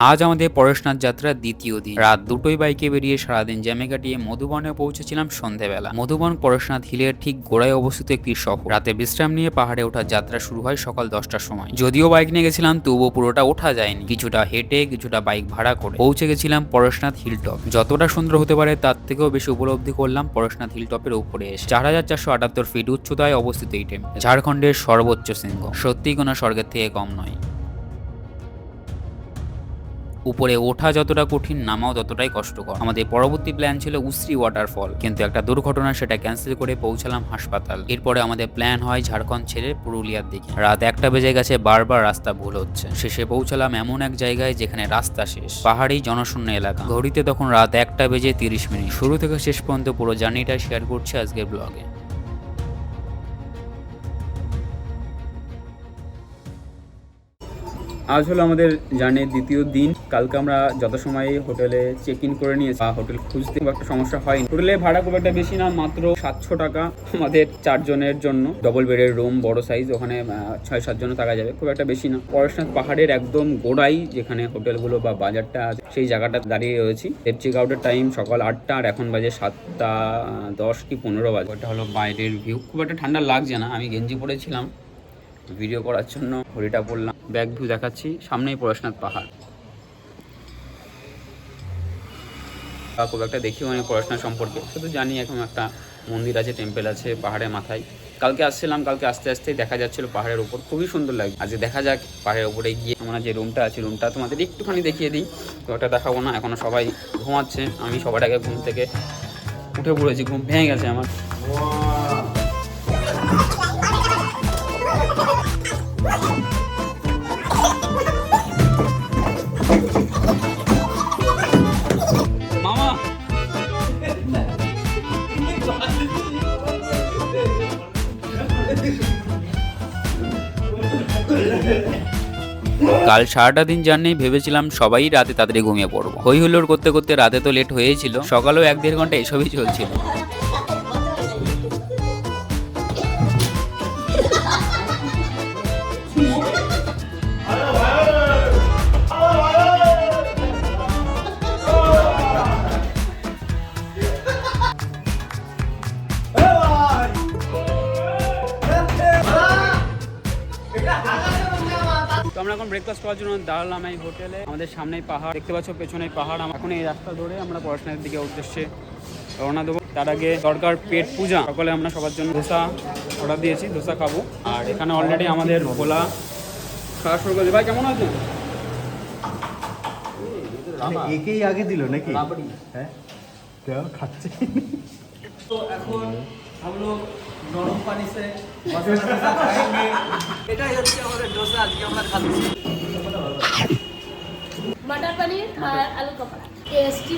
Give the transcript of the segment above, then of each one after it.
আজ আমাদের পরেশনাথ যাত্রার দ্বিতীয় দিন। রাত দুটোই বাইকে বেরিয়ে সারাদিন জ্যামে কাটিয়ে মধুবনে পৌঁছেছিলাম সন্ধেবেলা। মধুবন পরেশনাথ হিলের ঠিক গোড়ায় অবস্থিত একটি শহর। রাতে বিশ্রাম নিয়ে পাহাড়ে ওঠার যাত্রা শুরু হয় সকাল 10টার সময়। যদিও বাইক নিয়ে গেছিলাম তবুও পুরোটা ওঠা যায়নি, কিছুটা হেঁটে কিছুটা বাইক ভাড়া করে পৌঁছে গেছিলাম পরেশনাথ হিল টপ। যতটা সুন্দর হতে পারে তার থেকেও বেশি উপলব্ধি করলাম পরেশনাথ হিল টপের উপরে এসে। 4478 ফিট উচ্চতায় অবস্থিত এই টেম্পল ঝাড়খণ্ডের সর্বোচ্চ শৃঙ্গ, সত্যিই কোনো স্বর্গের থেকে কম নয়। উপরে ওঠা যতটা কঠিন, নামাও ততটাই কষ্টকর। আমাদের পরবর্তী প্ল্যান ছিল উশ্রী ওয়াটারফল, কিন্তু একটা দুর্ঘটনা সেটা ক্যান্সেল করে পৌঁছালাম হাসপাতাল। এরপরে আমাদের প্ল্যান হয় ঝাড়খণ্ড ছেড়ে পুরুলিয়ার দিকে। রাত 1টা বেজে গেছে, বারবার রাস্তা ভুল হচ্ছে। শেষে পৌঁছালাম এমন এক জায়গায় যেখানে রাস্তা শেষ, পাহাড়ি জনশূন্য এলাকা। ঘড়িতে তখন রাত 1টা বেজে 30 মিনিট। শুরু থেকে শেষ পর্যন্ত পুরো জার্নিটা শেয়ার করছি আজকের ব্লগে। আজ হলো আমাদের জার্নির দ্বিতীয় দিন। কালকে আমরা যত সময় হোটেলে চেক ইন করে নিয়েছি, হোটেল খুঁজতে একটা সমস্যা হয়নি। হোটেলে ভাড়া খুব একটা বেশি না, মাত্র 700 টাকা আমাদের 4 জনের জন্য। ডবল বেডের রুম, বড় সাইজ, ওখানে 6-7 জন থাকা যাবে, খুব একটা বেশি না। পরেশনাথ পাহাড়ের একদম গোড়াই যেখানে হোটেলগুলো বা বাজারটা আছে সেই জায়গাটা দাঁড়িয়ে রয়েছি। এর চেক আউটের টাইম সকাল 8টা আর এখন বাজে 7টা 10 কি 15 বাজে। ওটা হলো বাইরের ভিউ। খুব একটা ঠান্ডা লাগছে না, আমি গেঞ্জি পরেছিলাম ভিডিও করার জন্য, ঘড়িটা পড়লাম। ব্যাক ভিউ দেখাচ্ছি, সামনেই পরেশনাথ পাহাড়। খুব একটা দেখিও মানে পরেশনাথ সম্পর্কে, শুধু জানি এখন একটা মন্দির আছে, টেম্পল আছে পাহাড়ের মাথায়। কালকে আসছিলাম, কালকে আস্তে আস্তেই দেখা যাচ্ছিল পাহাড়ের উপর, খুবই সুন্দর লাগে। আজকে দেখা যাক পাহাড়ের উপরে গিয়ে আমরা যে রুমটা আছে, রুমটা তোমাদের একটুখানি দেখিয়ে দিই। তো ওটা দেখাবো না, এখনো সবাই ঘুমাচ্ছে। আমি সবার আগে ঘুম থেকে উঠে পড়েছি, ঘুম ভেঙে গেছে আমার। কাল সারাটা দিন জার্নি, ভেবেছিলাম সবাই রাতে তাড়াতাড়ি ঘুমিয়ে পড়বো। হই হুল্লোড় করতে করতে রাতে তো লেট হয়েছিল, সকালেও 1-1.5 ঘন্টা এসবই চলছিল। তো আমরা এখন ব্রেকফাস্ট করার জন্য দাঁড়ালাম এই হোটেলে। আমাদের সামনেই পাহাড় দেখতে পাচ্ছ, পেছনেই পাহাড়। এখন এই রাস্তা ধরে আমরা পড়াশোনার দিকে উদ্দেশ্যে রওনা দেবো। তার আগে দরকার পেট পূজা। সকালে আমরা সবার জন্য ধোসা অর্ডার দিয়েছি, ধোসা খাবো। আর এখানে অলরেডি আমাদের ভোলা খাওয়া শুরু করেছে। ভাই কেমন আছেন? একেই আগে দিল নাকি? হ্যাঁ, কেউ খাচ্ছে तो এখন हम लोग নরম পানি से डोसा खाएंगे। এটাই হচ্ছে আমাদের ডোসা, আজকে আমরা খাচ্ছি मटर पनीर और आलू का पराठा टेस्टी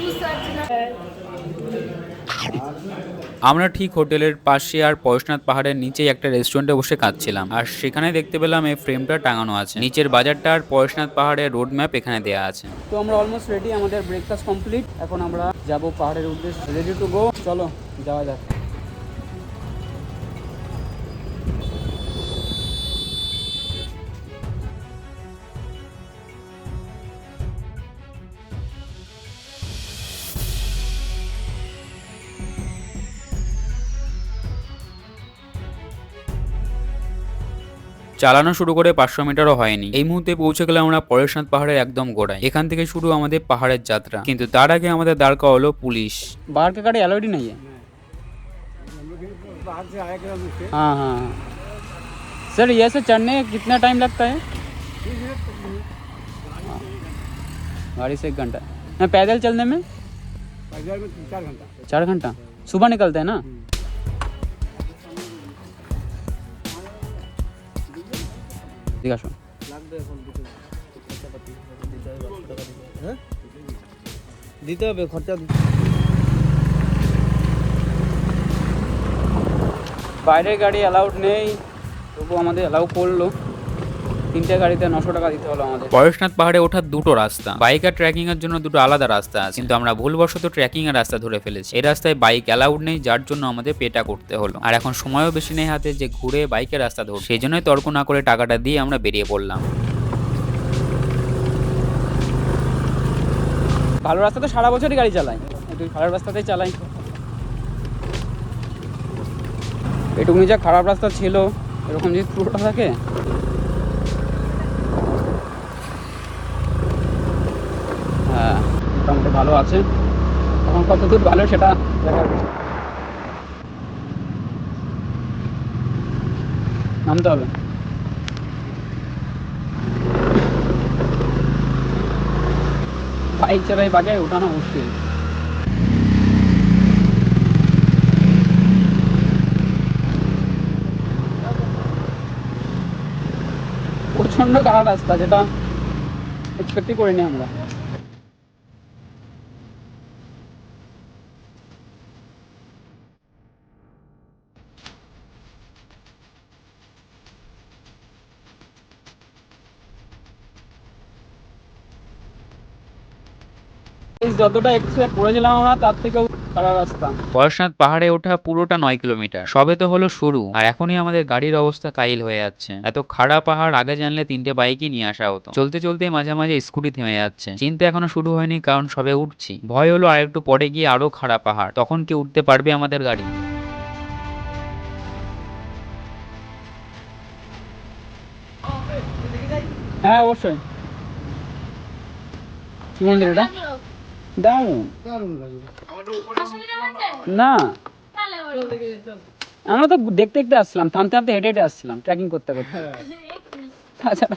আমরা ঠিক হোটেলের পাশে আর পরেশনাথ পাহাড়ের নিচেই একটা রেস্টুরেন্টে বসে খাচ্ছিলাম। আর সেখানে দেখতে পেলাম এই ফ্রেমটা টাঙানো আছে, নিচের বাজারটা আর পরেশনাথ পাহাড়ের রোড ম্যাপ এখানে দেওয়া আছে। তো আমরা অলমোস্ট রেডি, আমাদের ব্রেকফাস্ট কমপ্লিট। এখন আমরা যাব পাহাড়ের উদ্দেশ্যে, রেডি টু গো। চলো যাওয়া যাক। চালানো শুরু করে 500 মিটারও হয়নি, এই মুহূর্তে পৌঁছে গেলাম আমরা পরেশনাথ পাহাড়ের একদম গোড়ায়। এখান থেকে শুরু আমাদের পাহাড়ের যাত্রা, কিন্তু তার আগে আমাদের দাঁড় করা হলো পুলিশ। बाहर के गाड़ी अलाउड ही नहीं है। हाँ हाँ सर, ये से चढ़ने कितना टाइम लगता है? गाड़ी से 1 घंटा, पैदल चलने में 4 घंटा। सुबह निकलते हैं ना? ঠিক আছে। দিতে হবে খরচা। বাইরের গাড়ি অ্যালাউড নেই, তবু আমাদের অ্যালাউ করলো। 3টে গাড়িতে 900 টাকা দিতে হলো আমাদের। পরেশনাথ পাহাড়ে ওঠার দুটো রাস্তা, বাইক আর ট্রেকিং এর জন্য দুটো আলাদা রাস্তা আছে, কিন্তু আমরা ভুলবশত ট্রেকিং এর রাস্তা ধরে ফেলেছি। এই রাস্তায় বাইক অ্যালাউড নেই, যার জন্য আমাদের পেটা করতে হলো। আর এখন সময়ও বেশি নেই হাতে যে ঘুরে বাইকের রাস্তা ধরব, সেই জন্যই তর্ক না করে টাকাটা দিয়ে আমরা বেরিয়ে পড়লাম। ভালো রাস্তাতে সারা বছরই গাড়ি চালাই, একটু খারাপ রাস্তাতেই চালাই। এটুকুনি যা খারাপ রাস্তা ছিল, এরকম যদি পুরোটা থাকে হ্যাঁ মোটামুটি ভালো আছে। এখন কত দূর ভালো সেটা দেখার বিষয়। নামতে হবে। বাইক চালাই বাজায় ওঠানো মুশকিল। প্রচন্ড খারাপ রাস্তা, যেটা এক্সপেক্টই করিনি আমরা। যতটা এক্সপেক্ট করেছিলাম আমরা তার থেকেও খারাপ রাস্তা। পরেশনাথ পাহাড়ে ওঠা পুরোটা 9 কিলোমিটার, সবে তো হলো শুরু, আর এখনই আমাদের গাড়ির অবস্থা কাইল হয়ে যাচ্ছে। এত খারাপ পাহাড় আগে জানলে 3টে বাইকই নিয়ে আসা হতো। চলতে চলতে মাঝে মাঝে স্কুটি থেমে যাচ্ছে। চিন্তা এখনো শুরু হয়নি, কারণ সবে উঠছি। ভয় হলো আর একটু পরে গিয়ে আরো খারাপ পাহাড়, তখন কি উঠতে পারবে আমাদের গাড়ি? হ্যাঁ অবশ্যই। কি মন্দির এটা? দারুণ। না আমরা তো দেখতে দেখতে আসছিলাম, থামতে থামতে হেঁটে হেঁটে আসছিলাম, ট্রেকিং করতে করতে। তাছাড়া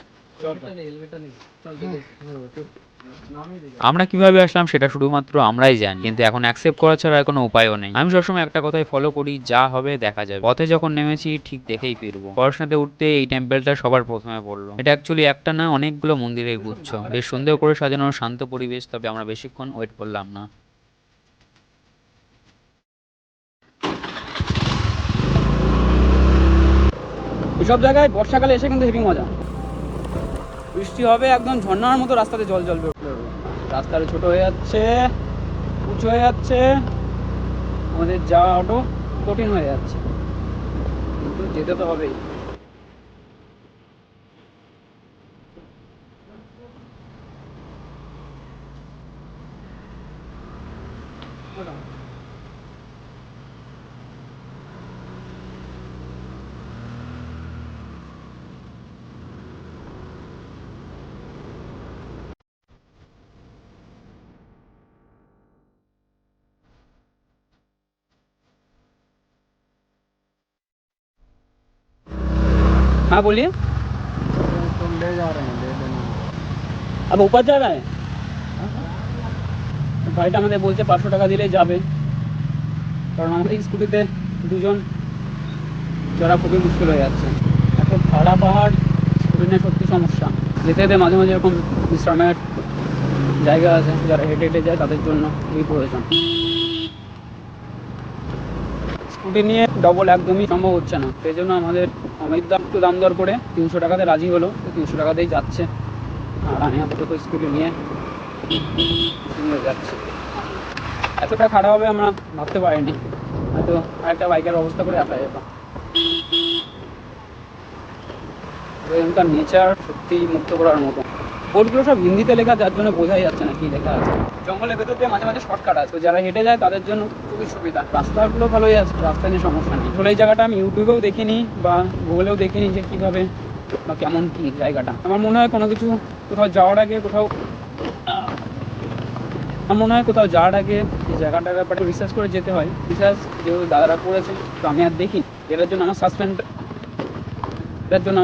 আমরা কিভাবে আসলাম সেটা শুধুমাত্র আমরাই জানি, কিন্তু এখন অ্যাকসেপ্ট করা ছাড়া আর কোনো উপায়ও নেই। আমি সবসময় একটা কথাই ফলো করি, যা হবে দেখা যাবে। পথে যখন নেমেছি ঠিক দেখেই ফিরবো। পড়াশোনাতে উঠতে এই টেম্পলটা সবার প্রথমে পড়লো। এটা অ্যাকচুয়ালি একটা না, অনেকগুলো মন্দিরের গুচ্ছ, বেশ সুন্দর করে সাজানো, শান্ত পরিবেশ। তবে আমরা বেশিক্ষণ ওয়েট করলাম না। এসব জায়গায় বর্ষাকালে এসে কিন্তু হেভি মজা। বৃষ্টি হবে, একদম ঝর্ণার মতো রাস্তাতে জল জ্বলবে। রাস্তাটা ছোট হয়ে যাচ্ছে, উঁচু হয়ে যাচ্ছে, আমাদের যাওয়া অটো কঠিন হয়ে যাচ্ছে, কিন্তু যেতে তো হবেই। हाँ बोलिए। तुम ले जा रहे हैं, ले लेना। अब ऊपर जा रहा है ভাইটা আমাদের বলছে 500 টাকা দিলেই যাবে, কারণ আমাদের স্কুটিতে দুজন চড়া খুবই মুশকিল হয়ে যাচ্ছে। এত খাড়া পাহাড়, স্কুটি নিয়ে সত্যি সমস্যা। যেতে যেতে মাঝে মাঝে এরকম বিশ্রামের জায়গা আছে, যারা হেঁটে হেঁটে যায় তাদের জন্য খুবই প্রয়োজন। স্কুটি নিয়ে ডবল একদমই সম্ভব হচ্ছে না, সেই জন্য আমাদের অমিত দাম একটু দাম দর করে 300 টাকাতে রাজি হলো, 300 টাকাতেই যাচ্ছে। আর আমি আপাতত স্কুটি নিয়ে যাচ্ছি। এতটা খারাপ হবে আমরা ভাবতে পারিনি, হয়তো আরেকটা বাইকের ব্যবস্থা করে আসা যেত। এখানকার নেচার সত্যি মুক্ত করার মতো। বোর্ডগুলো সব হিন্দিতে লেখা, যার জন্য বোঝাই যাচ্ছে না কি লেখা আছে। জঙ্গলের ভেতর দিয়ে মাঝে মাঝে শর্টকাট আছে, যারা হেঁটে যায় তাদের জন্য খুবই সুবিধা। রাস্তাগুলো ভালোই আছে, রাস্তা নিয়ে সমস্যা নেই। আসলে এই জায়গাটা আমি ইউটিউবেও দেখিনি বা গুগলেও দেখিনি যে কীভাবে বা কেমন কী জায়গাটা। আমার মনে হয় কোনো কিছু কোথাও যাওয়ার আগে কোথাও যাওয়ার আগে এই জায়গাটার ব্যাপারে রিসার্চ করে যেতে হয়। রিসার্চ যেহেতু দাদারা করেছে, তো আমি আর দেখি, এটার জন্য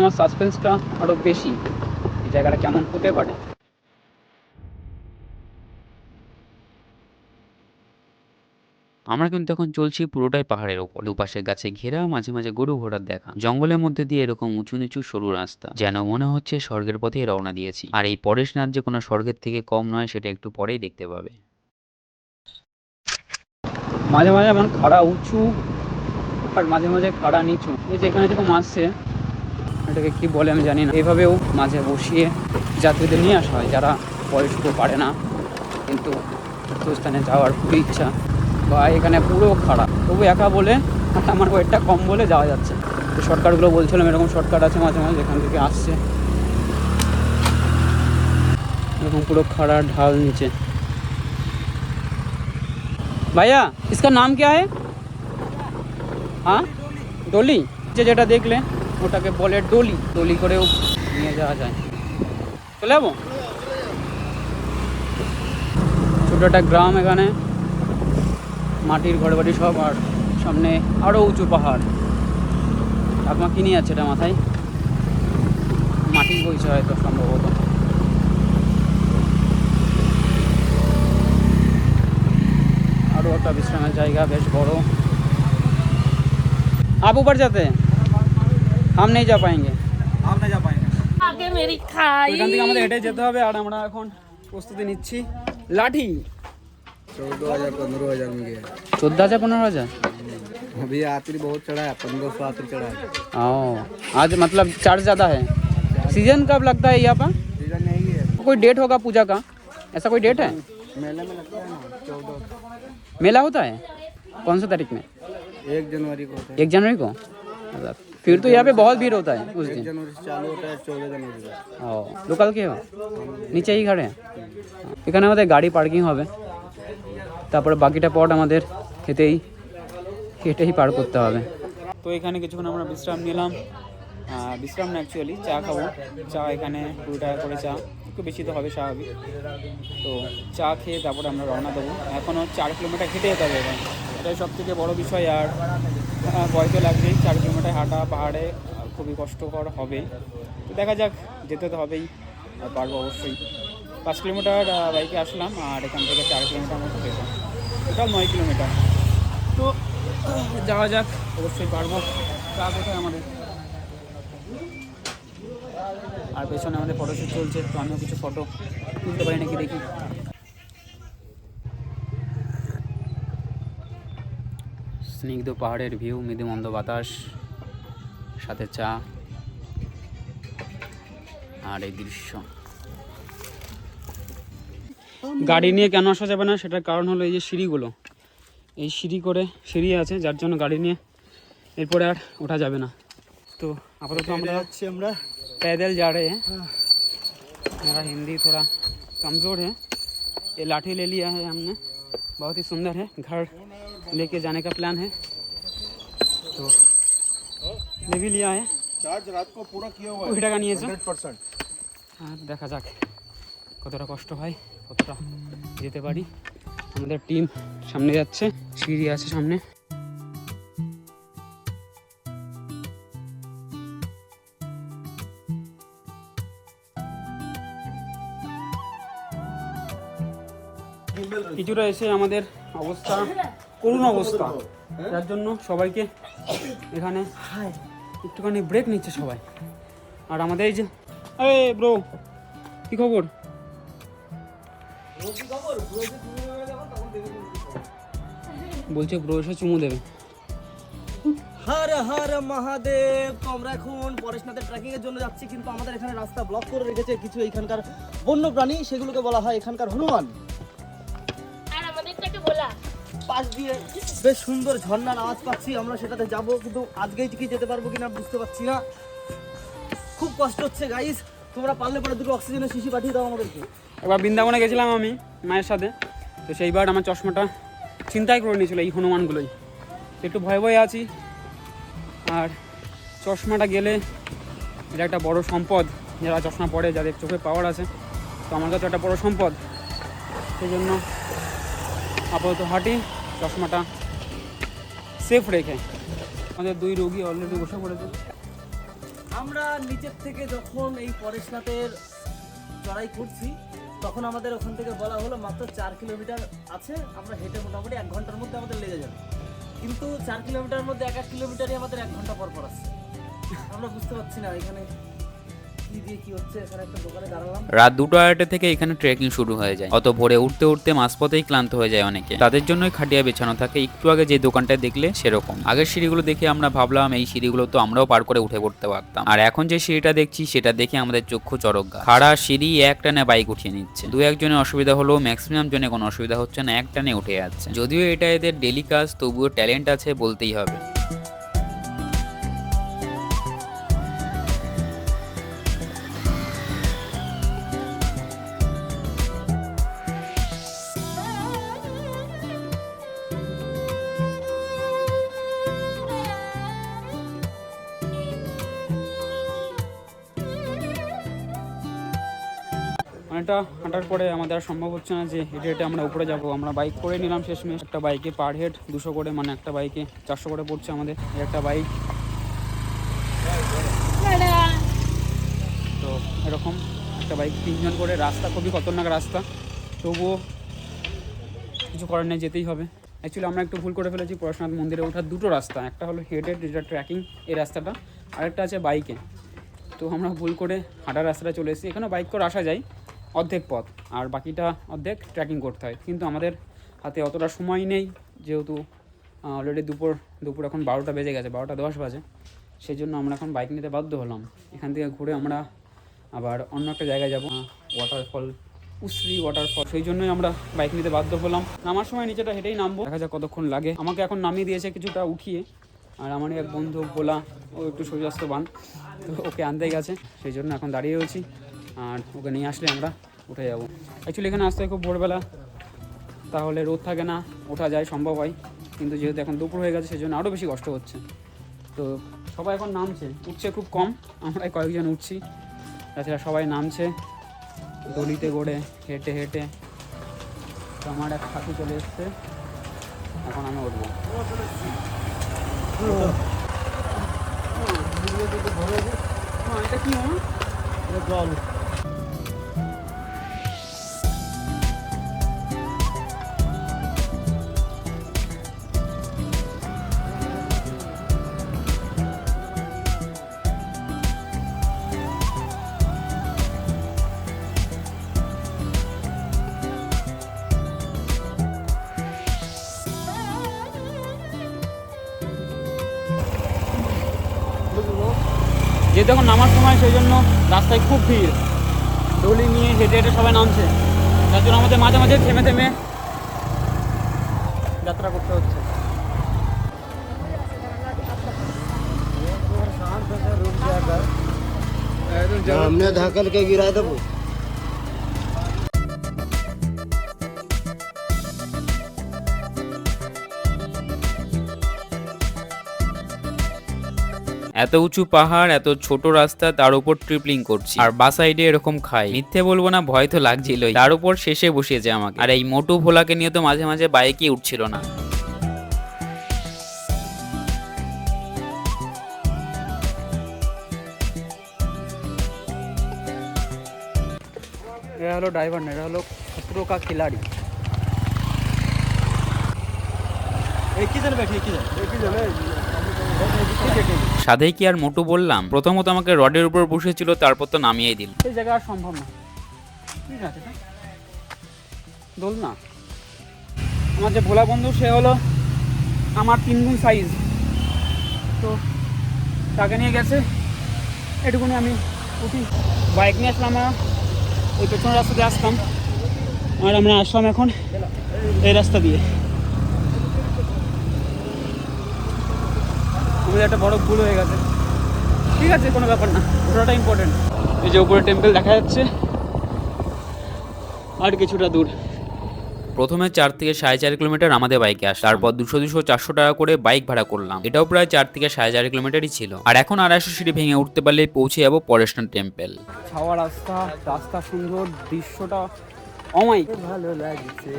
আমার সাসপেন্সটা আরও বেশি, এই জায়গাটা কেমন হতে পারে। আমরা কিন্তু এখন চলছি পুরোটাই পাহাড়ের ওপর, দুপাশে গাছে ঘেরা, মাঝে মাঝে গরু ঘোড়ার দেখা, জঙ্গলের মধ্যে দিয়ে এরকম উঁচু নিচু সরু রাস্তা, যেন মনে হচ্ছে স্বর্গের পথে রওনা দিয়েছি। আর এই পরেশনাথ যে কোনো স্বর্গের থেকে কম নয়, সেটা একটু পরেই দেখতে পাবে। মাঝে মাঝে এমন খাড়া উঁচু আর মাঝে মাঝে খাড়া নিচু, এই যেখানে যেরকম আসছে, এটাকে কি বলে আমি জানি না, এভাবেও মাঝে বসিয়ে যাত্রীদের নিয়ে আসা হয়, যারা বয়স্ক পারে না কিন্তু স্থানে যাওয়ার খুবই ইচ্ছা, বা এখানে পুরো খাড়া, তবু একা বলে আমার ওয়েটটা কম বলে যাওয়া যাচ্ছে। তো শর্টকাটগুলো বলছিলাম, এরকম শর্টকাট আছে মাঝে মাঝে এখান থেকে আসছে, এরকম পুরো খাড়া ঢাল নিচে। ভাইয়া इसका नाम क्या है? হ্যাঁ ডলি, যেটা দেখলে ওটাকে বলে ডলি। ডলি করেও নিয়ে যাওয়া যায়। চলে যাবো। ছোটো একটা গ্রাম, এখানে মাটির ঘর বাড়ি সব, আর সামনে আরও উঁচু পাহাড়। আপনার কি নিয়ে যাচ্ছে এটা মাথায়? মাটি বইছে হয়তো সম্ভবত। আরও একটা বিশ্রামের জায়গা, বেশ বড়। आप ऊपर जाते हैं? हम नहीं जा पाएंगे। আগে মেরি খাই। এখান থেকে আমাদের হেঁটে যেতে হবে, আর আমরা এখন প্রস্তুতি নিচ্ছি। লাঠি 14,000 15,000 में गया। 14,000 15,000। अभी यात्री बहुत चढ़ा है, 1500 यात्री चढ़ा है। आज मतलब चार्ज ज़्यादा है। सीजन कब लगता है यहाँ पर? सीजन नहीं है, कोई डेट होगा पूजा का? ऐसा कोई डेट है? मेले में लगता है ना 14 मेला होता है कौन सा तारीख में? 1 जनवरी को होता है। 1 जनवरी को। मतलब फिर तो यहाँ पे बहुत भीड़ होता है उस 1 दिन। जनवरी से चालू होता है 14 जनवरी तक। লোকাল কে নিচেই ঘাড়ে। এখানে আমাদের গাড়ি পার্কিং হবে, তারপরে বাকিটা পথ আমাদের হেঁটেই পার করতে হবে। তো এখানে কিছুক্ষণ আমরা বিশ্রাম নিলাম। বিশ্রাম না, অ্যাকচুয়ালি চা খাবো। চা এখানে 2 টাকা করে চা, একটু বেশি তো হবে স্বাভাবিক। তো চা খেয়ে তারপরে আমরা রওনা দেবো। এখনও 4 কিলোমিটার হেঁটে যেতে হবে এখানে, এটাই সব থেকে বড়ো বিষয়। আর ভয় তো লাগবেই, 4 কিলোমিটার হাঁটা পাহাড়ে খুবই কষ্টকর হবে। তো দেখা যাক, যেতে তো হবেই, আর পারবো অবশ্যই। 5 কিলোমিটার বাইকে আসলাম, আর এখান থেকে 4 কিলোমিটার মতো যেতাম, টোটাল 9 কিলোমিটার। তো যাওয়া যাক, অবশ্যই পারবো। চা কোথায় আমাদের? আর পেছনে আমাদের ফটোশ্যুট চলছে, তো আমিও কিছু ফটো তুলতে পারি নাকি দেখি। স্নিগ্ধ পাহাড়ের ভিউ, মৃদু মন্দ বাতাস, সাথে চা, আর এই দৃশ্য। গাড়ি নিয়ে কেন আসা যাবে না, সেটার কারণ হলো এই যে সিঁড়িগুলো, এই সিঁড়ি আছে, যার জন্য গাড়ি নিয়ে এরপরে আর ওঠা যাবে না। তো আপাতত আমরা যাচ্ছি আমরা पैदल जा रहे हैं। मेरा हिंदी थोड़ा कमज़ोर है। ये लाठी ले लिया है हमने, बहुत ही सुंदर है। घर लेके जाने का प्लान है, तो ले भी लिया है। चार्ज रात को पूरा किया हुआ है 2 টাকা নিয়েছে। 100%। আর দেখা যাক কতটা কষ্ট হয়, কতটা যেতে পারি। আমাদের টিম সামনে যাচ্ছে, সিঁড়ি আছে সামনে। কিছুটা এসে আমাদের অবস্থা, করুণ অবস্থা, যার জন্য সবাইকে এখানে একটুখানি ব্রেক নিচ্ছে সবাই। আর আমাদের এই যে ব্রো, কি খবর? বলছে ব্রো এসে চুমু দেবে। হর হর মহাদেব। তো আমরা এখন পরেশনাথের ট্রেকিং এর জন্য যাচ্ছি, কিন্তু আমাদের এখানে রাস্তা ব্লক করে রেখেছে কিছু এখানকার বন্য প্রাণী, সেগুলোকে বলা হয় এখানকার হনুমান। আর আমাদেরটাকে বলা পাশ দিয়ে বেশ সুন্দর ঝর্ণার আওয়াজ পাচ্ছি, আমরা সেটাতে যাব, কিন্তু আজকেই কি যেতে পারবো কিনা বুঝতে পারছি না। খুব কষ্ট হচ্ছে গাইস, তোমরা পারলে পরে 2 অক্সিজেনের শিশি পাঠিয়ে দাও আমাদেরকে। একবার বৃন্দাবনে গেছিলাম আমি মায়ের সাথে, তো সেইবার আমার চশমাটা চিন্তাই করে নিয়েছিল এই হনুমানগুলোই। একটু ভয়ে ভয়ে আছি, আর চশমাটা গেলে এটা একটা বড় সম্পদ। যারা চশমা পরে, যাদের চোখে পাওয়ার আছে, তো আমার কাছে একটা বড় সম্পদ। সেই জন্য আপাতত হাঁটি চশমাটা সেফ রেখে। আমাদের 2 রোগী অলরেডি বসে পড়েছে। আমরা নিচের থেকে যখন এই পরেশনাথের চড়াই করছি, তখন আমাদের ওখান থেকে বলা হলো মাত্র 4 কিলোমিটার আছে, আমরা হেঁটে মোটামুটি 1 ঘন্টার মধ্যে আমাদের লেগে যাবে। কিন্তু 4 কিলোমিটার মধ্যে 1 কিলোমিটারই আমাদের 1 ঘন্টা পর পর আসছে। আমরা বুঝতে পারছি না এখানে কি দিয়ে কি হচ্ছে। এখানে একটা দোকানে দাঁড়ালাম। রাত 2টা থেকে এখানে ট্রেকিং শুরু হয়ে যায়। অত ভোরে উঠতে উঠতে মাঝপথেই ক্লান্ত হয়ে যায় অনেকে, তাদের জন্যই খাটিয়া বেছানো থাকে। একটু আগে যে দোকানটায় দেখলে সেরকম। আগের সিঁড়িগুলো দেখে আমরা ভাবলাম এই সিঁড়িগুলো তো আমরাও পার করে উঠে পড়তে পারতাম, আর এখন যে সিঁড়িটা দেখছি সেটা দেখে আমাদের চক্ষু চরকগাছ। খাড়া সিঁড়ি একটানে বাইক উঠিয়ে নিচ্ছে। 2-1 অসুবিধা হলেও ম্যাক্সিমাম জনে কোনো অসুবিধা হচ্ছে না, একটানে উঠে যাচ্ছে। যদিও এটা এদের ডেলি কাজ, তবুও ট্যালেন্ট আছে বলতেই হবে। অনেকটা হাঁটার পরে আমাদের আর সম্ভব হচ্ছে না যে হেঁটে হেঁটে আমরা উপরে যাব। আমরা বাইক করে নিলাম শেষমেশ। একটা বাইকে পার হেড 200 করে, মানে একটা বাইকে 400 করে পড়ছে আমাদের। এই একটা বাইক, তো এরকম একটা বাইক 3 জন করে। রাস্তা খুবই খতরনাক রাস্তা, তবুও কিছু করার নেই, যেতেই হবে। অ্যাকচুয়ালি আমরা একটু ভুল করে ফেলেছি। পরশুনাথ মন্দিরে ওঠার দুটো রাস্তা, একটা হলো হেডেড যেটা ট্রেকিং এই রাস্তাটা, আরেকটা আছে বাইকে। তো আমরা ভুল করে হাঁটার রাস্তাটা চলে এসেছি। এখানে বাইক করে আসা যায় অর্ধেক পথ, আর বাকিটা অর্ধেক ট্রেকিং করতে হয়। কিন্তু আমাদের হাতে অতটা সময় নেই, যেহেতু অলরেডি দুপুর এখন 12টা বেজে গেছে, 12টা 10 বাজে। সেই জন্য আমরা এখন বাইক নিতে বাধ্য হলাম। এখান থেকে ঘুরে আমরা আবার অন্য একটা জায়গায় যাব, ওয়াটারফল, উশ্রী ওয়াটারফল। সেই জন্যই আমরা বাইক নিতে বাধ্য হলাম। নামার সময় নিচেটা হেঁটেই নামবো, দেখা যাক কতক্ষণ লাগে। আমাকে এখন নামিয়ে দিয়েছে কিছুটা উঠিয়ে, আর আমারই এক বন্ধু বলা, ও একটু সূর্যাস্তবান, তো ওকে আনতে গেছে। সেই জন্য এখন দাঁড়িয়ে রয়েছি, আর ওকে নিয়ে আসলে আমরা উঠে যাব। অ্যাকচুয়ালি এখানে আসতে হয় খুব ভোরবেলা, তাহলে রোদ থাকে না, ওঠা যায়, সম্ভব হয়। কিন্তু যেহেতু এখন দুপুর হয়ে গেছে, সেই জন্য আরও বেশি কষ্ট হচ্ছে। তো সবাই এখন নামছে, উঠছে খুব কম, আমরাই কয়েকজন উঠছি, তাছাড়া সবাই নামছে দড়িতে করে, হেঁটে হেঁটে। তো আমার এক সাথী চলে এসছে, এখন আমি উঠবো। এটা কি জল? যেহেতু এখন নামার সময়, সেই জন্য রাস্তায় খুব ভিড়, ডলি নিয়ে হেঁটে হেঁটে সবাই নামছে, যার জন্য আমাদের মাঝে মাঝে থেমে থেমে যাত্রা করতে হচ্ছে। हमने धकल के गिरा देबो। এত উঁচু পাহাড়, এত ছোট রাস্তা, তার উপর ট্রিপলিং করছি, আর বা সাইডে এরকম খাই। মিথ্যে বলবো না, ভয় তো লাগছিলই। তার উপর শেষে বসিয়েছে আমাকে। আর এই মোটু ভোলাকে নিয়ে তো মাঝে মাঝে বাইকই উঠছিল না। এরা হলো ড্রাইভার না, এরা হলো খতরো কা খিলাড়ি। সাধেই কি আর মোটু বললাম? প্রথমত আমাকে রডের উপর বসেছিল, তারপর তো নামিয়েই দিল। এই জায়গা আর সম্ভব না। ঠিক আছে, দোল না। আমার যে ভোলা বন্ধু, সে হলো আমার 3 গুণ সাইজ, তো তাকে নিয়ে গেছে, এটুকুনি আমি উঠি। বাইক নিয়ে আসলাম, আমরা ওই পেছনের রাস্তা দিয়ে আসতাম, আর আমরা আসলাম এখন এই রাস্তা দিয়ে। আমাদের একটা বড় ভুল হয়ে গেছে। ঠিক আছে, কোনো ব্যাপার না, ওটাটা ইম্পর্টেন্ট। এই যে উপরে টেম্পল দেখা যাচ্ছে, আর কিছুটা দূর। প্রথমে 4 থেকে 4.5 কিলোমিটার আমাদের বাইকে আসে, তারপর 200-400 টাকা করে বাইক ভাড়া করলাম। এটাও প্রায় 4 থেকে 4.5 কিলোমিটারই ছিল। আর এখন 250 সিঁড়ি ভেঙে উঠতে পারলে পৌঁছে যাবো পরেশনাথ টেম্পল। ছাওয়া রাস্তা সুন্দর, দৃশ্যটা অমাইক ভালো লাগছে,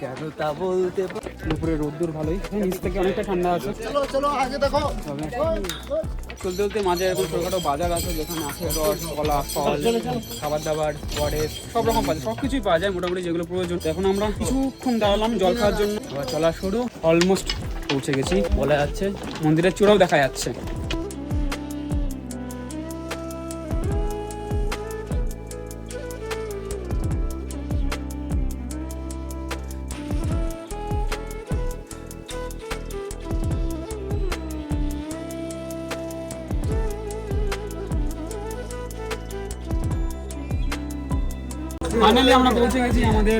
কেন তা বলতে। দুপুরে রোদ্দুর ভালোই, নিচ থেকে অনেকটা ঠান্ডা আছে। চলো আগে দেখো। চলতে চলতে মাঝে এরকম ছোটখাটো বাজার আছে, যেখানে আছে রস, কলা, ফল, খাবার দাবার, ওয়ারেস, সব রকম পাওয়া যায়, সব কিছুই পাওয়া যায় মোটামুটি, যেগুলো প্রয়োজন। এখন আমরা কিছুক্ষণ দাঁড়ালাম জল খাওয়ার জন্য, আবার চলা শুরু। অলমোস্ট পৌঁছে গেছি বলা যাচ্ছে, মন্দিরের চূড়াও দেখা যাচ্ছে। ফাইনালি আমরা পৌঁছে গেছি আমাদের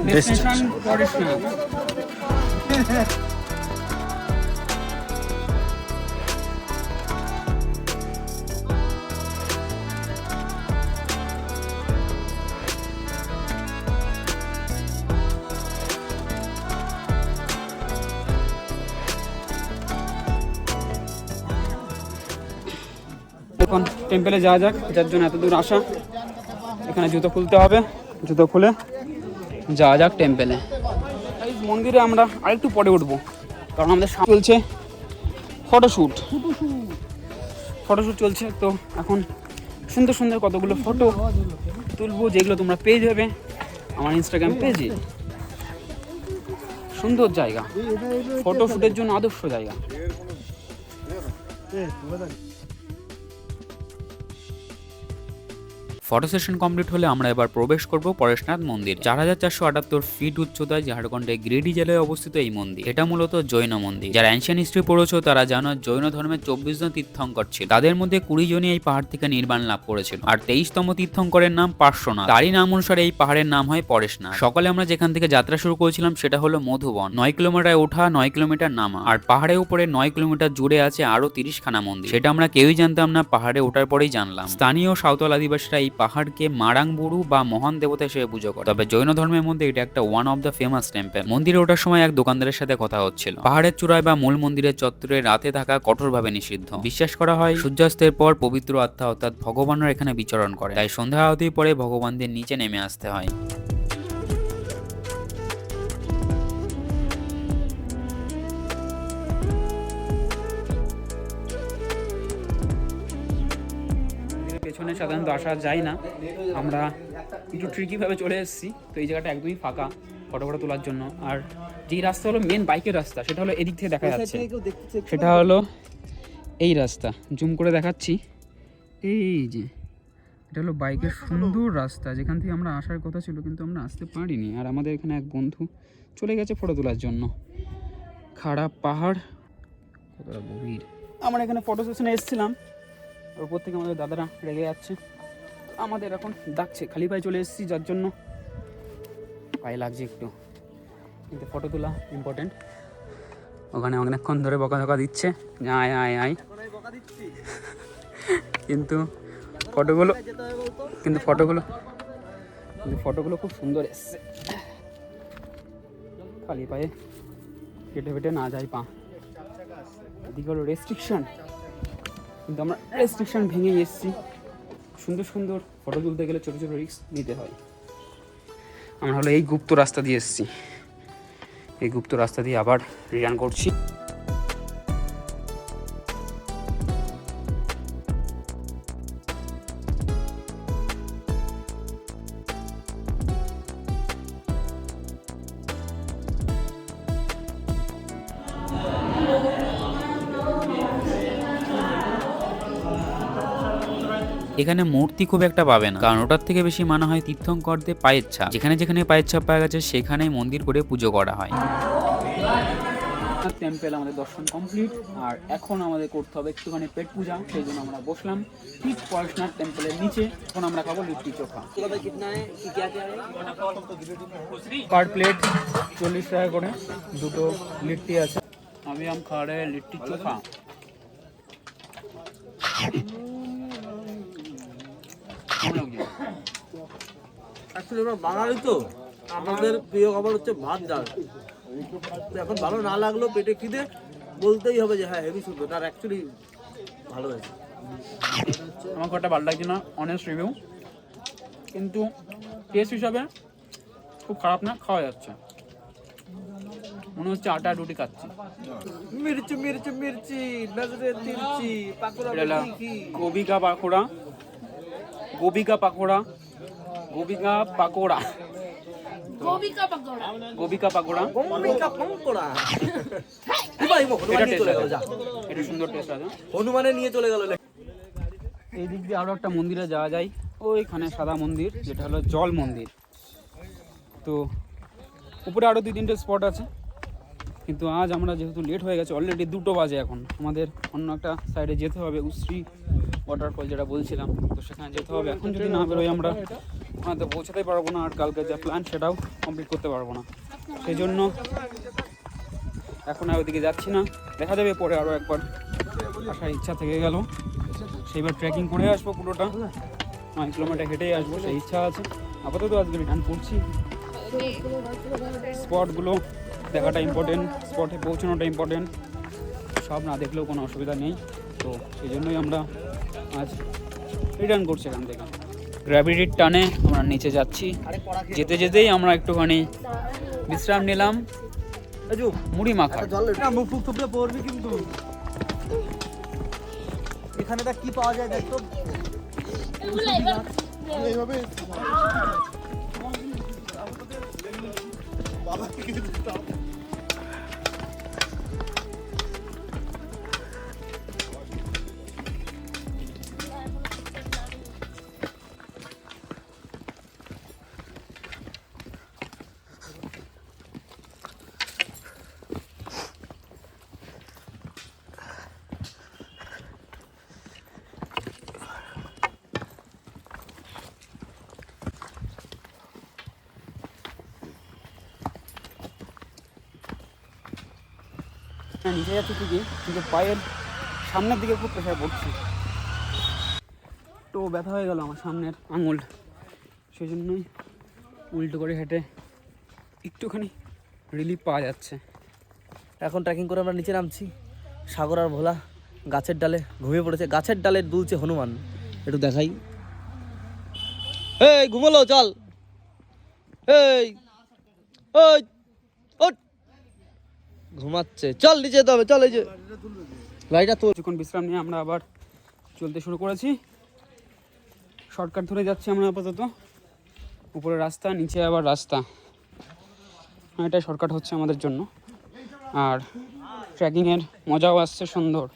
ডেস্টিনেশন পরেশনাথ। এখন টেম্পলে যাওয়া যাক, যার জন্য এত দূর আসা। এখানে জুতো খুলতে হবে, জুতো খুলে যাওয়া যাক টেম্পেলে। এই মন্দিরে আমরা আরেকটু পরে উঠবো, কারণ আমাদের সামনে চলছে ফটোশ্যুট চলছে। তো এখন সুন্দর সুন্দর কতগুলো ফটো তুলবো, যেগুলো তোমরা পেয়ে যাবে আমার ইনস্টাগ্রাম পেজে। সুন্দর জায়গা, ফটোশ্যুটের জন্য আদর্শ জায়গা। ফটো সেশন কমপ্লিট হলে আমরা এবার প্রবেশ করব পরেশনাথ মন্দির। 4478 ফিট উচ্চতায় ঝাড়খণ্ডের গিরিডি জেলায় অবস্থিত এই মন্দির। এটা মূলত জৈন মন্দির। যারা অ্যানশিয়েন্ট হিস্ট্রি পড়েছো তারা জানো জৈন ধর্মের 24 জন তীর্থঙ্কর ছিল, তাদের মধ্যে 20 জনই এই পাহাড় থেকে নির্বাণ লাভ করেছিল। আর 23তম তীর্থঙ্করের নাম পার্শ্বনাথ, তারই নাম অনুসারে এই পাহাড়ের নাম হয় পরেশনাথ। সকালে আমরা যেখান থেকে যাত্রা শুরু করেছিলাম সেটা হলো মধুবন। 9 কিলোমিটার ওঠা, 9 কিলোমিটার নামা, আর পাহাড়ের উপরে 9 কিলোমিটার জুড়ে আছে আরো 30 খানা মন্দির। সেটা আমরা কেউই জানতাম না, পাহাড়ে ওঠার পরেই জানলাম। স্থানীয় সাঁওতাল আদিবাসীরা এই পাহাড়কে মারাংবুরু বা মহান দেবতা হিসেবে পুজো করে। তবে জৈন ধর্মের মধ্যে এটা একটা one of the famous temple. মন্দিরে ওঠার সময় এক দোকানদারের সাথে কথা হচ্ছিল। পাহাড়ের চূড়ায় বা মূল মন্দিরের চত্বরে রাতে থাকা কঠোরভাবে নিষিদ্ধ। বিশ্বাস করা হয় সূর্যাস্তের পর পবিত্র আত্মা অর্থাৎ ভগবানরা এখানে বিচরণ করে, তাই সন্ধ্যা আরতির পরে ভগবানদের নিচে নেমে আসতে হয়। পেছনে সাধারণত আসা যায় না, আমরা একটু ট্রিকিভাবে চলে এসেছি। তো এই জায়গাটা একদমই ফাঁকা ফটো তোলার জন্য। আর যেই রাস্তা হলো মেন বাইকের রাস্তা, সেটা হলো এদিক থেকে দেখা যাচ্ছে, সেটা হলো এই রাস্তা। জুম করে দেখাচ্ছি, এই যে এটা হলো বাইকের সুন্দর রাস্তা, যেখান থেকে আমরা আসার কথা ছিল কিন্তু আমরা আসতে পারিনি। আর আমাদের এখানে এক বন্ধু চলে গেছে ফটো তোলার জন্য। খারাপ পাহাড়, কতটা গভীর। আমরা এখানে ফটো সেশনে এসেছিলাম, ওপর থেকে আমাদের দাদারা রেগে যাচ্ছে, আমাদের এখন ডাকছে। খালি পায়ে চলে এসেছি, যার জন্য পায়ে লাগছে একটু, কিন্তু ফটো তোলা ইম্পর্টেন্ট। ওখানে অনেকক্ষণ ধরে বকা দিচ্ছে, আয় আয় আয়, কিন্তু ফটোগুলো খুব সুন্দর এসছে। খালি পায়ে কেটে ফেটে না যায় পা। এদিকে হলো রেস্ট্রিকশন, কিন্তু আমরা রেস্ট্রিকশন ভেঙেই এসেছি। সুন্দর সুন্দর ফটো তুলতে গেলে ছোটো ছোটো রিস্ক নিতে হয়। আমরা হলো এই গুপ্ত রাস্তা দিয়ে এসেছি, এই গুপ্ত রাস্তা দিয়ে আবার রিটার্ন করছি। এখানে মূর্তি খুব একটা পাবে না, কারণ ওটার থেকে বেশি মানা হয় তীর্থঙ্করদের পায়ের ছাপ। যেখানে যেখানে পায়ের ছাপ পাওয়া গেছে সেখানেই মন্দির করে পুজো করা হয়। টেম্পেল আমাদের দর্শন কমপ্লিট, আর এখন আমাদের করতে হবে একটুখানি পেট পূজা। সেই জন্য আমরা বসলাম ঠিক পরেশনাথ টেম্পেলের নিচে। এখন আমরা খাবো লিট্টি চোখা। পার প্লেট 40 টাকা করে, দুটো লিট্টি আছে। আমি খা রে লিট্টি চোখা। অ্যাকচুয়ালি আমরা বাঙালি তো, আমাদের প্রিয় খাবার হচ্ছে ভাত ডাল। এখন ভালো না লাগলো, পেটে খিদে, বলতেই হবে যে হ্যাঁ হেভি সুন্দর। তার অ্যাকচুয়ালি ভালো হয়েছে। আমার ঘরটা ভালো লাগছে না, অনেস্ট রিভিউ, কিন্তু টেস্ট হিসাবে খুব খারাপ না, খাওয়া যাচ্ছে। মনে হচ্ছে আটা রুটি খাচ্ছি। মির্চি মির্চি মির্চি নজরে তিরচি পাকোড়া কি গোবি কা পাকোড়া, গোবি কা পাকোড়া, গোবি কা পাকোড়া, गोभी का पकौड़ा গোবি কা পাকোড়া। গোবিকা পঙ্কোড়া। ভাই হনুমান নিয়ে চলে গেল, যা এটা সুন্দর টেস্ট আছে। হনুমানে নিয়ে চলে গেল। এই দিক দিয়ে আরো একটা মন্দিরে যাওয়া যায়, ওইখানে সাদা মন্দির, যেটা হলো জল মন্দির। তো উপরে আরো 2-3টে স্পট আছে, কিন্তু আজ আমরা যেহেতু লেট হয়ে গেছে, অলরেডি 2টো বাজে, এখন আমাদের অন্য একটা সাইডে যেতে হবে, উশ্রী ওয়াটারফল যেটা বলছিলাম, তো সেখানে যেতে হবে। এখন যদি না বেরোই আমরা ওখানে পৌঁছাতে পারবো না, আর কালকে যা প্ল্যান সেটাও কমপ্লিট করতে পারবো না। সেই জন্য এখন আর ওইদিকে যাচ্ছি না, দেখা যাবে পরে। আরও একবার আসার ইচ্ছা থেকে গেল, সেইবার ট্রেকিং করে আসবো পুরোটা, 9 কিলোমিটার হেঁটেই আসবো, সেই ইচ্ছা আছে। আপাতত আজকে রিটার্ন করছি। স্পটগুলো দেখাটা ইম্পর্টেন্ট, স্পটে পৌঁছানোটা ইম্পর্টেন্ট, সব না দেখলেও কোনো অসুবিধা নেই। তো সেই জন্যই আমরা আজ রিটার্ন করছি এখান থেকে। গ্র্যাভিটির টানে আমরা নিচে যাচ্ছি। যেতে যেতেই আমরা একটুখানি বিশ্রাম নিলাম মুড়ি মাখা। মুখ ফুক থুপড়ে পড়বি কিন্তু। এখানে তা কি পাওয়া যায় দেখো। নিচে যাচ্ছে ঠিকই, কিন্তু পায়ের সামনের দিকে খুব প্রেশার পড়ছে। তো ব্যথা হয়ে গেল আমার সামনের আঙুল, সেই জন্যই উল্টো করে হেঁটে একটুখানি রিলিফ পাওয়া যাচ্ছে। এখন ট্রেকিং করে আমরা নিচে নামছি। সাগর আর ভোলা গাছের ডালে ঘুমিয়ে পড়েছে। গাছের ডালে দুলছে হনুমান, একটু দেখাই। এই ঘুমলো, চল। এই ওই ওঠ, ঘুমাচ্ছে, চল নিচে যেতে হবে, চল। এই যে লাইটটা তো। কিছুক্ষণ বিশ্রাম নিয়ে আমরা আবার চলতে শুরু করেছি। শর্টকাট ধরে যাচ্ছি আমরা আপাতত। উপরে রাস্তা, নিচে আবার রাস্তা, এটা শর্টকাট হচ্ছে আমাদের জন্য। আর ট্রেকিংয়ের মজাও আসছে সুন্দর।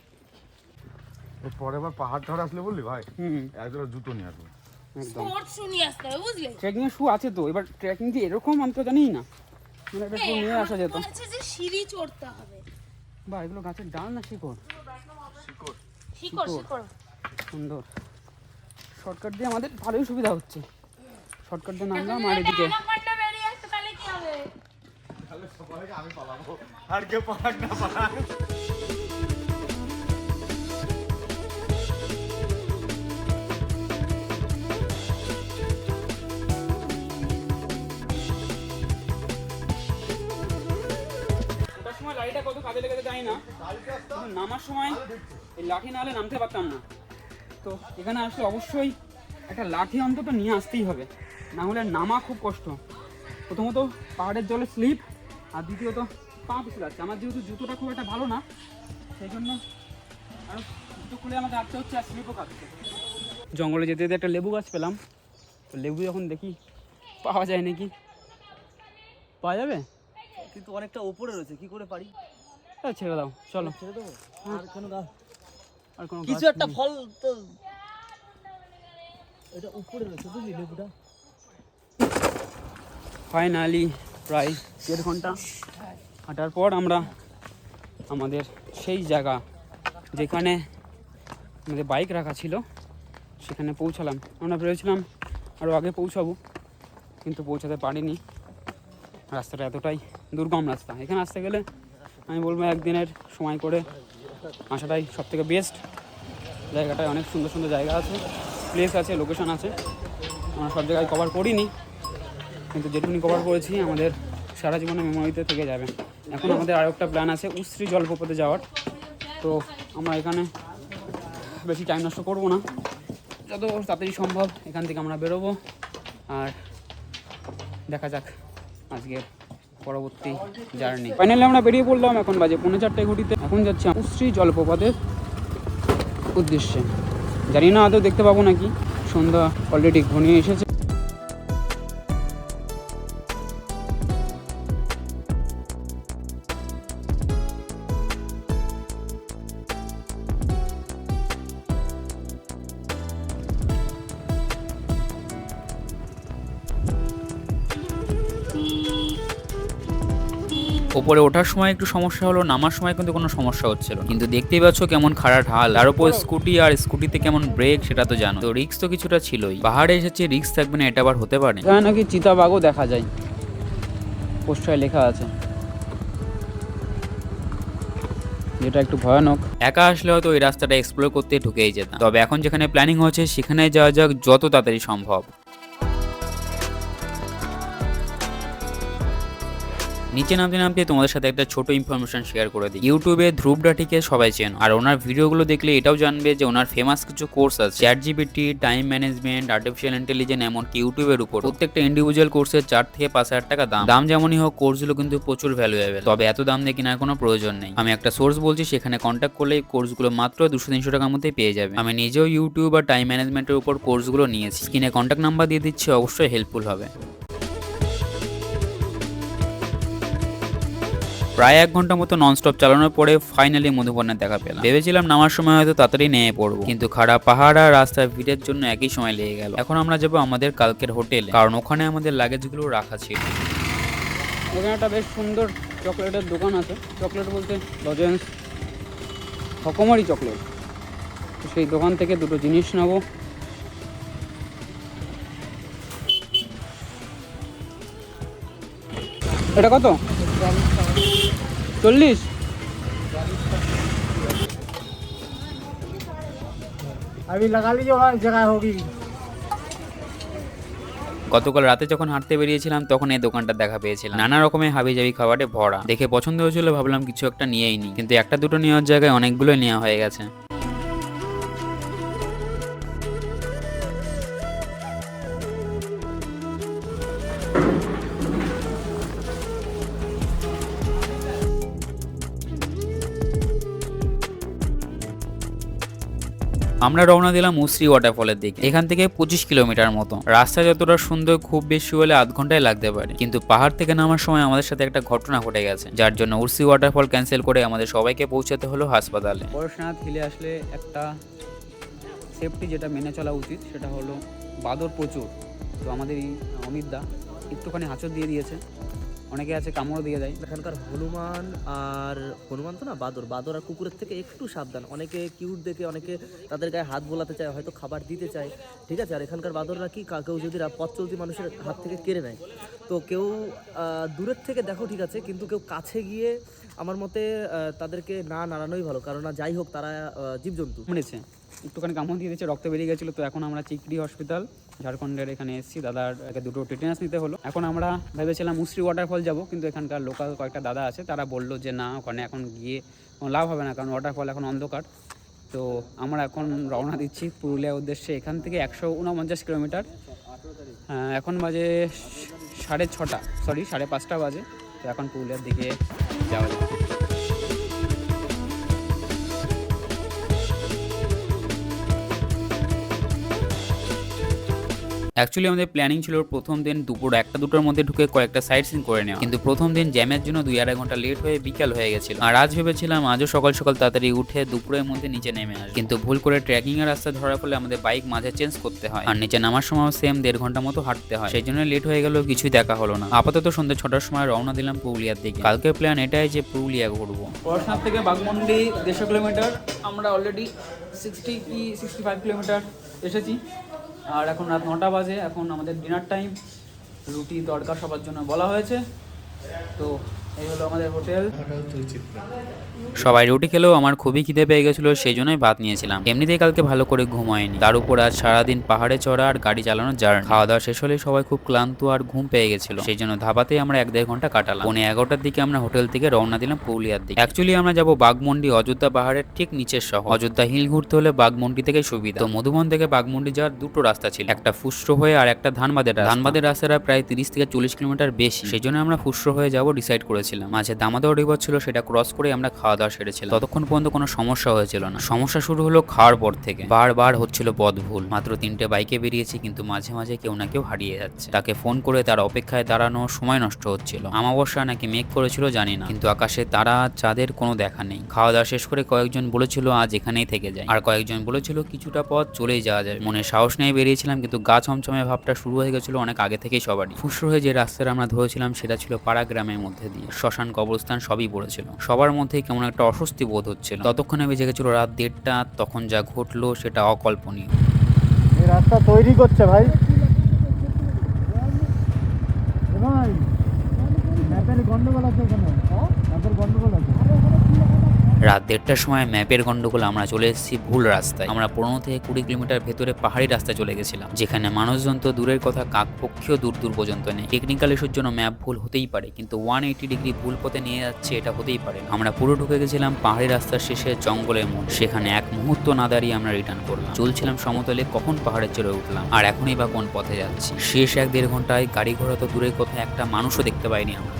পরের বার পাহাড় ঠাড় আসলে বললি ভাই হুম, একদম জুতো নিয়ে আসবো। একদম। স্পোর্টস শু নিয়ে আসতে হবে, বুঝলে? ট্রেকিংয়ের শু আছে তো, এবার ট্রেকিং যে এরকম আমি তো জানি না, মানে একটা শু নিয়ে আসা যেত। বলছে যে সিঁড়ি চড়তে হবে। বা এগুলো গাছের ডাল না শিকড়? শিকড় শিকড়। সুন্দর। শর্টকাট দিয়ে আমাদের ভালোই সুবিধা হচ্ছে। শর্টকাট দিয়ে নামলাম আর এদিকে ডায়নামাইটটা বেরিয়ে আসতে, তাহলে কি হবে? আর কেউ পাহাড় না পাহাড়। ওটার সময় লাঠিটা কত কাজে লেগেছে জানি না, কিন্তু নামার সময় এই লাঠি না হলে নামতে পারতাম না। তো এখানে আসলে অবশ্যই একটা লাঠি অন্তত নিয়ে আসতেই হবে, না হলে নামা খুব কষ্ট। প্রথমত পাহাড়ের জলে স্লিপ, আর দ্বিতীয়ত পা পিছু যাচ্ছে। আমার যেহেতু জুতোটা খুব একটা ভালো না, সেই জন্য আর জুতো খুলে আমাকে হাঁটতে হচ্ছে, আর স্লিপও কাটছে। জঙ্গলে যেতে যেতে একটা লেবু গাছ পেলাম, তো লেবু যখন দেখি পাওয়া যায় নাকি। পাওয়া যাবে? কিন্তু অনেকটা উপরে রয়েছে, কি করে পারি? ছেড়ে দাও, চলো। ছেড়ে দেবো? আর কেন গাছ? আর কোনো কিছু গাছ একটা নেই। ফল তো এটা উপরে রয়েছে, বুঝলি লেবুটা? ফাইনালি প্রায় 1.5 ঘন্টা হাঁটার পর আমরা আমাদের সেই জায়গা যেখানে আমাদের বাইক রাখা ছিল সেখানে পৌঁছালাম। আমরা ভেবেছিলাম আরও আগে পৌঁছাবো, কিন্তু পৌঁছাতে পারিনি। রাস্তাটা এতটাই দুর্গম রাস্তা, এখানে আসতে গেলে আমি বলবো একদিনের সময় করে আসাটাই সবথেকে বেস্ট। জায়গাটায় অনেক সুন্দর সুন্দর জায়গা আছে, প্লেস আছে, লোকেশন আছে। আমরা সব জায়গায় কভার করিনি, কিন্তু যেটুকুনি কভার করেছি আমাদের সারা জীবনে মেমোরিতে থেকে যাবে। এখন আমাদের আরও একটা প্ল্যান আছে উশ্রী জলপ্রপাতে যাওয়ার। তো আমরা এখানে বেশি টাইম নষ্ট করবো না, যত তাড়াতাড়ি সম্ভব এখান থেকে আমরা বেরোবো। আর দেখা যাক আজকের পরবর্তী জার্নি। ফাইনালি আমরা বেরিয়ে পড়লাম, এখন বাজে 4:45 ঘটিতে। এখন যাচ্ছি উশ্রী জলপ্রপাতের উদ্দেশ্যে। জানি না আদৌ দেখতে পাবো নাকি, সন্ধ্যা অলরেডি ঘনিয়ে এসেছে। ওপরে ওঠার সময় একটু সমস্যা হলো, নামার সময় কিন্তু কোনো সমস্যা হচ্ছিল না। কিন্তু দেখতেই পাচ্ছ কেমন খাড়া ঢাল, তার উপর স্কুটি, আর স্কুটিতে কেমন ব্রেক সেটা তো জানো। তো রিস্ক তো কিছুটা ছিলই। পাহাড়ে এসেছে, রিস্ক থাকবে না এটা আবার হতে পারে? এখানে নাকি চিতাবাঘও দেখা যায়, পোস্টারে লেখা আছে, যেটা একটু ভয়ানক। একা আসলে হয়তো ওই রাস্তাটা এক্সপ্লোর করতে ঢুকেই যেতাম। তবে এখন যেখানে প্ল্যানিং হচ্ছে সেখানে যাওয়া যাক যত তাড়াতাড়ি সম্ভব। নিচে নামতে নামতে তোমাদের সাথে একটা ছোট ইনফরমেশন শেয়ার করে দিই। ইউটিউবে ধ্রুব রাঠিকে সবাই চেন, আর ওনার ভিডিওগুলো দেখলে এটাও জানবে যে ওনার ফেমাস কিছু কোর্স আছে, ChatGPT, time management, artificial intelligence, এমনকি ইউটিউবের উপর প্রত্যেকটা ইন্ডিভিজুয়াল কোর্সের 4 থেকে 5,000 টাকা দাম যেমনই হোক, কোর্সগুলো কিন্তু প্রচুর ভ্যালুয়েবল। তবে এত দাম দিয়ে কেনার কোনো প্রয়োজন নেই। আমি একটা সোর্স বলছি, সেখানে কন্ট্যাক্ট করলে কোর্সগুলো মাত্র 200-300 টাকার মধ্যে পেয়ে যাবে। আমি নিজেও ইউটিউব আর টাইম ম্যানেজমেন্টের উপর কোর্সগুলো নিয়েছি। স্ক্রিনে কন্ট্যাক্ট নাম্বার দিয়ে দিচ্ছি, অবশ্যই হেল্পফুল হবে। প্রায় 1 ঘন্টা মতো ননস্টপ চালানোর পরে ফাইনালি মধুবনের দেখা পেলাম। ভেবেছিলাম নামার সময় হয়তো তাড়াতাড়ি নেমে পড়বো, কিন্তু খারাপ পাহাড় আর রাস্তার ভিড়ের জন্য একই সময় লেগে গেল। এখন আমরা যাবো আমাদের কালকের হোটেলে, কারণ ওখানে আমাদের লাগেজগুলো রাখা ছিল। ওখানে একটা বেশ সুন্দর চকলেটের দোকান আছে, চকলেট বলতে লজেন্স, রকমারি চকলেট। তো সেই দোকান থেকে দুটো জিনিস নেবো। এটা কত? 40। अभी लगा लीजिए, वहाँ जगह होगी। গতকাল রাতে যখন হাঁটতে বেরিয়েছিলাম তখন এই দোকানটা দেখা পেয়েছিলাম, নানা রকমের হাবিজাবি খাবারে ভরা। দেখে পছন্দ হয়েছিল, ভাবলাম কিছু একটা নিয়েই নি, কিন্তু একটা দুটো নেওয়ার জায়গায় অনেকগুলো নেওয়া হয়ে গেছে। আমরা রওনা দিলাম মুসরি ওয়াটারফলের দিকে। এখান থেকে 25 কিলোমিটার মতো। রাস্তা যতটা সুন্দর, খুব বেশি হলে আধ ঘন্টায় লাগতে পারে, কিন্তু পাহাড় থেকে নামার সময় আমাদের সাথে একটা ঘটনা ঘটে গেছে, যার জন্য মুসরি ওয়াটারফল ক্যান্সেল করে আমাদের সবাইকে পৌঁছাতে হলো হাসপাতালে। পরশনাথ হিলে আসলে একটা সেফটি যেটা মেনে চলা উচিত, সেটা হলো বাদর প্রচুর। তো আমাদের এই অমিতদা একটুখানি হাঁচড় দিয়ে দিয়েছে, অনেকে আছে কামড় দিয়ে দেয়। এখানকার হনুমান তো না, বাদর আর কুকুরের থেকে একটু সাবধান। অনেকে কিউট দেখে অনেকে তাদের গায়ে হাত বোলাতে চায়, হয়তো খাবার দিতে চায়, ঠিক আছে। আর এখানকার বাদররা কি, কেউ যদি পথ চলতি মানুষের হাত থেকে কেড়ে নেয়, তো কেউ দূরের থেকে দেখো ঠিক আছে, কিন্তু কেউ কাছে গিয়ে আমার মতে তাদেরকে না নাড়ানোই ভালো, কারণ যাই হোক তারা জীবজন্তু। মেরেছে, একটুখানি কামড় দিয়ে দিয়েছে, রক্ত বেরিয়ে গেছিলো। তো এখন আমরা চিকড়ি হসপিটাল ঝাড়খণ্ডের এখানে এসেছি, দাদার দুটো টিটেনাস নিতে হলো। এখন আমরা ভেবেছিলাম মুসরি ওয়াটারফল যাব, কিন্তু এখানকার লোকাল কয়েকটা দাদা আছে, তারা বললো যে না, ওখানে এখন গিয়ে কোনো লাভ হবে না, কারণ ওয়াটারফল এখন অন্ধকার। তো আমরা এখন রওনা দিচ্ছি পুরুলিয়ার উদ্দেশ্যে। এখান থেকে 149 কিলোমিটার। এখন বাজে 5:30 বাজে। তো এখন পুরুলিয়ার দিকে যাওয়া যাবে। অ্যাকচুয়ালি আমাদের প্ল্যানিং ছিল প্রথম দিন দুপুর 1-2টার মধ্যে ঢুকে কয়েকটা সাইট সিন করে নেওয়া, কিন্তু প্রথম দিন জ্যামের জন্য 2-2.5 ঘন্টা লেট হয়ে বিকাল হয়ে গেছিল। আর আজ ভেবেছিলাম আজও সকাল সকাল তাড়াতাড়ি উঠে দুপুরের মধ্যে নিচে নেমে আসবে, কিন্তু ভুল করে ট্রেকিং এর রাস্তা ধরার ফলে আমাদের বাইক মাঝে চেঞ্জ করতে হয়, আর নিচে নামার সময় সেম 1.5 ঘন্টা মতো হাঁটতে হয়। সেই জন্য লেট হয়ে গেল, কিছুই দেখা হলো না। আপাতত সন্ধ্যে 6টার সময় রওনা দিলাম পুরুলিয়ার দিকে। কালকের প্ল্যান এটাই যে পুরুলিয়া ঘুরবো। পরশনাথ থেকে বাঘমুন্ডি 150 কিলোমিটার, আমরা অলরেডি 65 কিলোমিটার এসেছি। আর এখন রাত 9টা বাজে, এখন আমাদের ডিনার টাইম। রুটি তড়কা সবার জন্য বলা হয়েছে। তো এই হলো আমাদের হোটেল। সবাই রুটি খেলেও আমার খুবই খিদে পেয়ে গেছিলো, সেই জন্যই ভাত নিয়েছিলাম। এমনিতেই কালকে ভালো করে ঘুম হয়নি, তার উপর আজ সারাদিন পাহাড়ে চড়া আর গাড়ি চালানোর জার্নি। খাওয়া দাওয়া শেষ হলে সবাই খুব ক্লান্ত আর ঘুম পেয়ে গেছিল, সেই জন্য ধাবাতেই আমরা 1-1.5 ঘন্টা কাটালাম। 11টার দিকে আমরা হোটেল থেকে রওনা দিলাম পুরুলিয়ার দিকে। অ্যাকচুয়ালি আমরা যাবো বাঘমুন্ডি, অযোধ্যা পাহাড়ের ঠিক নিচের শহর। অযোধ্যা হিল ঘুরতে হলে বাঘমুন্ডি থেকে সুবিধা। তো মধুবন থেকে বাঘমুন্ডি যাওয়ার দুটো রাস্তা ছিল, একটা ফুসরো হয়ে আর একটা ধানবাদের রাস্তাটা প্রায় 30 থেকে 40 কিলোমিটার বেশি, সেই জন্য আমরা ফুসরো হয়ে যাবো ডিসাইড করেছিলাম। মাঝে দামাদর রিভার ছিল, সেটা ক্রস করে আমরা খাওয়া দাওয়া সেরেছিলাম। ততক্ষণ পর্যন্ত কোনো সমস্যা হয়েছিল না। সমস্যা শুরু হলো খাওয়ার পর থেকে। বারবার হচ্ছিল পথ ভুল। মাত্র 3টে বাইকে বেরিয়েছি, কিন্তু মাঝে মাঝে কেউ না কেউ হারিয়ে যাচ্ছে। তাকে ফোন করে তার অপেক্ষায় দাঁড়ানো, সময় নষ্ট হচ্ছিল। আমাবস্যা নাকি মেঘ করেছিল জানি না, কিন্তু আকাশে তারা চাঁদের কোনো দেখা নেই। খাওয়া দাওয়া শেষ করে কয়েকজন বলেছিল আজ এখানেই থেকে যায়, আর কয়েকজন বলেছিল কিছুটা পথ চলেই যাওয়া যায়। মনে সাহস নিয়ে বেরিয়েছিলাম, কিন্তু গা ছমছমে ভাবটা শুরু হয়ে গেছিল অনেক আগে থেকেই সবারই। ফুসরো হয়ে যে রাস্তাটা আমরা ধরেছিলাম সেটা ছিল পাড়া গ্রামের মধ্যে দিয়ে, শ্মশান কবরস্থান সবই পড়েছিল। সবার মধ্যেই কেমন একটা অস্বস্তি বোধ হচ্ছিল। ততক্ষণে বেজে গেছিল রাত 1:30। তখন যা ঘটলো সেটা অকল্পনীয়। এই রাস্তা তৈরি করছে ভাই, ভাই ম্যাপের গন্ডগোল আছে, এখানে ম্যাপের গন্ডগোল আছে। রাত 1:30টার সময় ম্যাপের গন্ডগোল আমরা চলে এসেছি ভুল রাস্তায়। আমরা 15 থেকে 20 কিলোমিটার ভেতরে পাহাড়ি রাস্তা চলে গেছিলাম, যেখানে মানুষজন তো দূরের কথা কাকপক্ষীও দূর দূর পর্যন্ত নেই। টেকনিক্যাল ইস্যুর জন্য ম্যাপ ভুল হতেই পারে, কিন্তু 180 ডিগ্রি ভুল পথে নিয়ে যাচ্ছে এটা হতেই পারে। আমরা পুরো ঢুকে গেছিলাম পাহাড়ি রাস্তার শেষে জঙ্গলের মধ্যে। সেখানে এক মুহূর্ত না দাঁড়িয়ে আমরা রিটার্ন করলাম। চলছিলাম সমতলে, কখন পাহাড়ে চড়ে উঠলাম, আর এখনই বা কোন পথে যাচ্ছি। শেষ 1-1.5 ঘন্টায় গাড়ি ঘোড়া তো দূরের কথা একটা মানুষও দেখতে পাইনি আমরা।